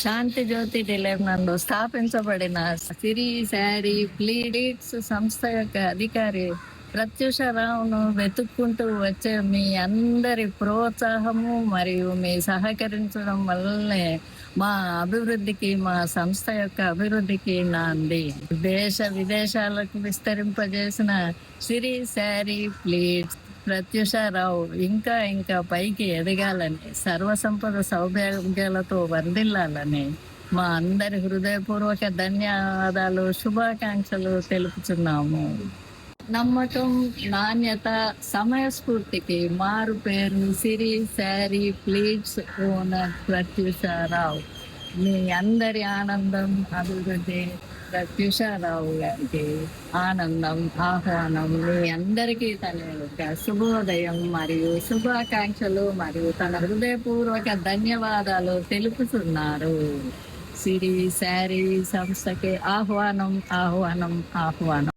శాంతి జ్యోతి నిలయం నందు స్థాపించబడిన సిరి శారీ ప్లీడిక్స్ సంస్థ యొక్క అధికారి ప్రత్యూషరావును వెతుక్కుంటూ వచ్చే మీ అందరి ప్రోత్సాహము మరియు మీ సహకరించడం వల్లనే మా అభివృద్ధికి, మా సంస్థ యొక్క అభివృద్ధికి నాంది. దేశ విదేశాలకు విస్తరింపజేసిన సిరి శారీ ప్లీడ్స్ ప్రత్యూషారావు ఇంకా ఇంకా పైకి ఎదగాలని, సర్వసంపద సౌభాగ్యాలతో వర్ధిల్లాలని మా అందరి హృదయపూర్వక ధన్యవాదాలు, శుభాకాంక్షలు తెలుపుతున్నాము. నమ్మకం, నాణ్యత, సమయస్ఫూర్తికి మారు పేరు సిరి శారీ ప్లీట్స్ ఓనర్ ప్రత్యూషారావు. మీ అందరి ఆనందం, అభివృద్ధి ప్రత్యూషారావు గారికి ఆనందం, ఆహ్వానం. మీ అందరికీ తన యొక్క శుభోదయం మరియు శుభాకాంక్షలు మరియు తన హృదయపూర్వక ధన్యవాదాలు తెలుపుతున్నారు. సిరి శారీ సంస్థకి ఆహ్వానం, ఆహ్వానం, ఆహ్వానం.